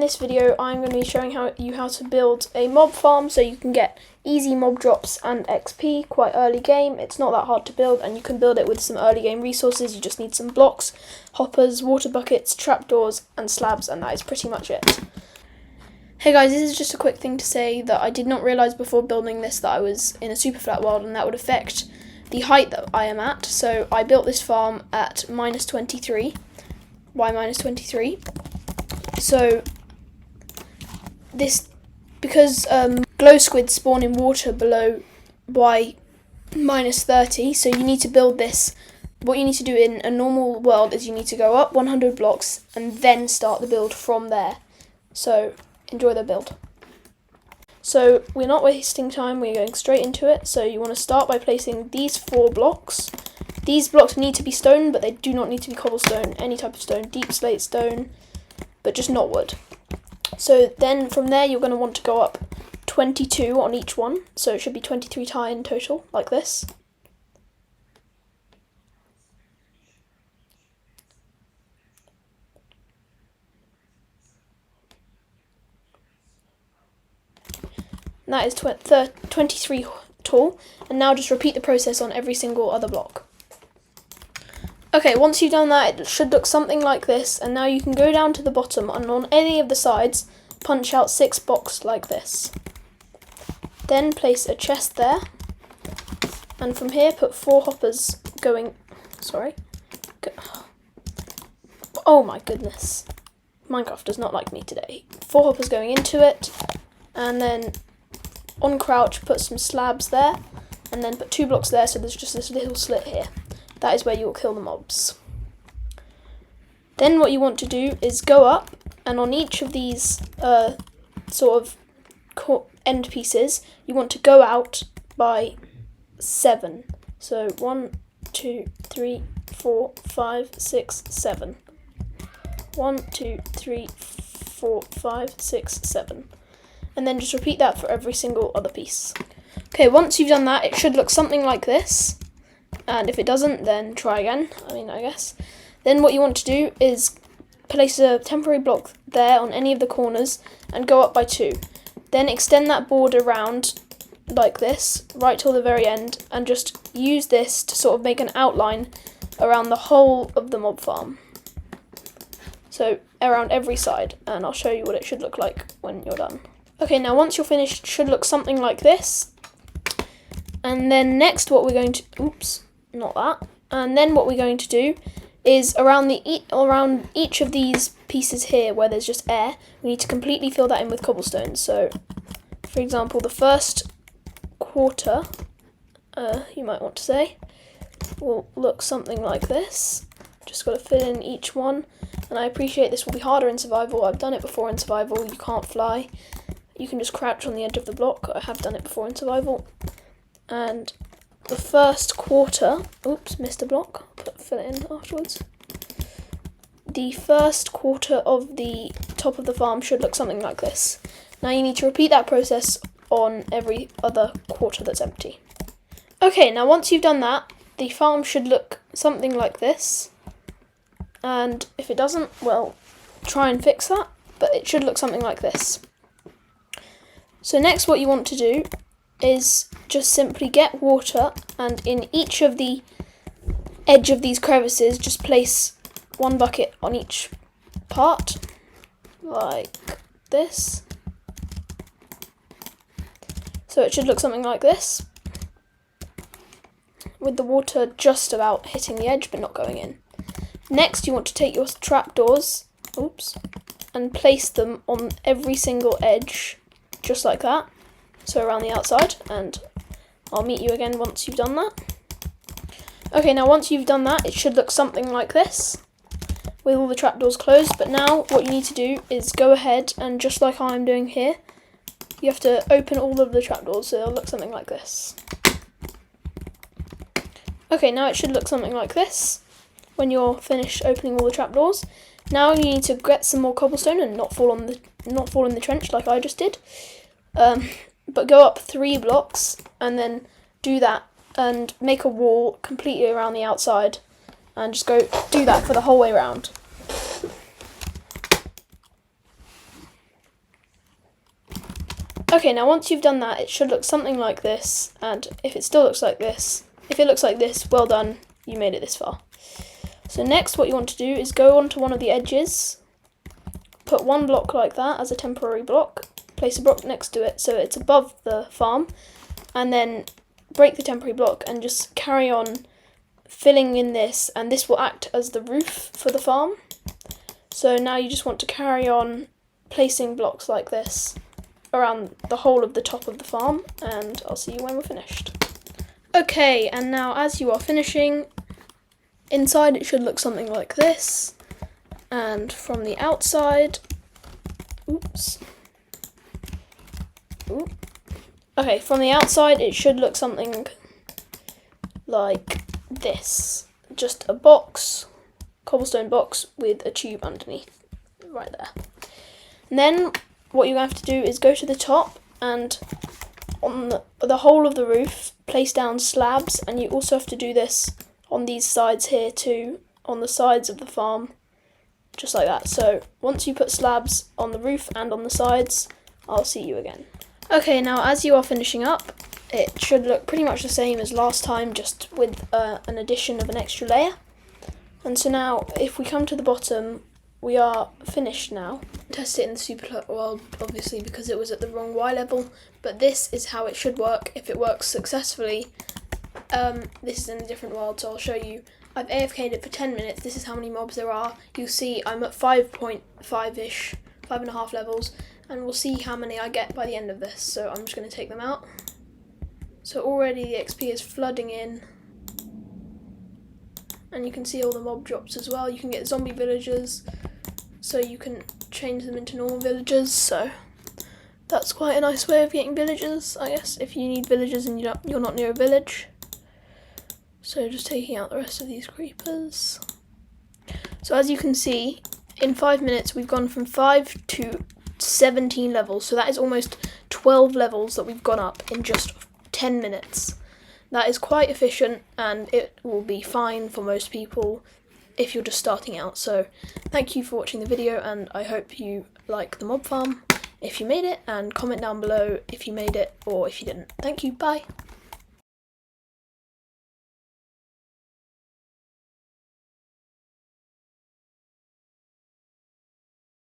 this video I'm going to be showing you how to build a mob farm so you can get easy mob drops and XP quite early game. It's not that hard to build and you can build it with some early game resources. You just need some blocks, hoppers, water buckets, trapdoors and slabs, and that is pretty much it. Hey guys, this is just a quick thing to say that I did not realise before building this that I was in a super flat world and that would affect the height that I am at. So I built this farm at -23. Why -23? So this, because glow squids spawn in water below y -30, so you need to build this. What you need to do in a normal world is you need to go up 100 blocks and then start the build from there. So enjoy the build. So we're not wasting time, we're going straight into it. So you want to start by placing these 4 blocks. These blocks need to be stone, but they do not need to be cobblestone, any type of stone, deep slate stone, but just not wood. So then from there you're going to want to go up 22 on each one, so it should be 23 tile in total, like this. And that is 23 tall, and now just repeat the process on every single other block. Okay, once you've done that, it should look something like this, and now you can go down to the bottom and on any of the sides, punch out 6 blocks like this. Then place a chest there, and from here put 4 hoppers going, oh my goodness, Minecraft does not like me today. 4 hoppers going into it, and then on crouch put some slabs there, and then put 2 blocks there, so there's just this little slit here. That is where you'll kill the mobs. Then what you want to do is go up, and on each of these sort of end pieces, you want to go out by 7. So 1, 2, 3, 4, 5, 6, 7. 1, 2, 3, 4, 5, 6, 7. And then just repeat that for every single other piece. Okay, once you've done that, it should look something like this. And if it doesn't, then try again, I guess. Then what you want to do is place a temporary block there on any of the corners and go up by 2. Then extend that border around like this, right till the very end, and just use this to sort of make an outline around the whole of the mob farm. So around every side, and I'll show you what it should look like when you're done. Okay, now once you're finished, it should look something like this. And then next what we're going to, And then what we're going to do is around each of these pieces here where there's just air, we need to completely fill that in with cobblestone. So, for example, the first quarter, you might want to say, will look something like this. Just got to fill in each one. And I appreciate this will be harder in survival. I've done it before in survival. You can't fly. You can just crouch on the edge of the block. I have done it before in survival. And the first quarter, missed a block, fill it in afterwards. The first quarter of the top of the farm should look something like this. Now you need to repeat that process on every other quarter that's empty. Okay, now once you've done that, the farm should look something like this. And if it doesn't, well, try and fix that, but it should look something like this. So next what you want to do is just simply get water, and in each of the edge of these crevices just place 1 bucket on each part, like this. So it should look something like this, with the water just about hitting the edge but not going in. Next you want to take your trapdoors, and place them on every single edge, just like that. So around the outside, and I'll meet you again once you've done that. Okay, now once you've done that, it should look something like this, with all the trapdoors closed. But now what you need to do is go ahead and, just like I'm doing here, you have to open all of the trapdoors, so it'll look something like this. Okay, now it should look something like this when you're finished opening all the trapdoors. Now you need to get some more cobblestone and not fall in the trench like I just did. But go up 3 blocks and then do that and make a wall completely around the outside, and just go do that for the whole way around. Okay, now once you've done that, it should look something like this, and if it still looks like this, well done, you made it this far. So next what you want to do is go onto one of the edges, put one block like that as a temporary block, place a block next to it so it's above the farm, and then break the temporary block and just carry on filling in this, and this will act as the roof for the farm. So now you just want to carry on placing blocks like this around the whole of the top of the farm, and I'll see you when we're finished. Okay, and now as you are finishing, inside it should look something like this, and from the outside, okay, from the outside it should look something like this, just a box, cobblestone box with a tube underneath, right there. And then what you have to do is go to the top, and on the whole of the roof place down slabs, and you also have to do this on these sides here too, on the sides of the farm, just like that. So once you put slabs on the roof and on the sides, I'll see you again. Okay, now as you are finishing up, it should look pretty much the same as last time, just with an addition of an extra layer. And so now if we come to the bottom, we are finished now. Test it in the super world, obviously, because it was at the wrong Y level, but this is how it should work if it works successfully. This is in a different world, so I'll show you. I've AFK'd it for 10 minutes. This is how many mobs there are. You'll see I'm at 5.5-ish, 5.5 levels, and we'll see how many I get by the end of this. So I'm just going to take them out. So already the XP is flooding in, and you can see all the mob drops as well. You can get zombie villagers, so you can change them into normal villagers. So that's quite a nice way of getting villagers, I guess, if you need villagers and you're not near a village. So just taking out the rest of these creepers. So as you can see, in 5 minutes we've gone from 5 to 17 levels. So that is almost 12 levels that we've gone up in just 10 minutes. That is quite efficient, and it will be fine for most people if you're just starting out. So thank you for watching the video, and I hope you like the mob farm if you made it, and comment down below if you made it or if you didn't. Thank you, bye.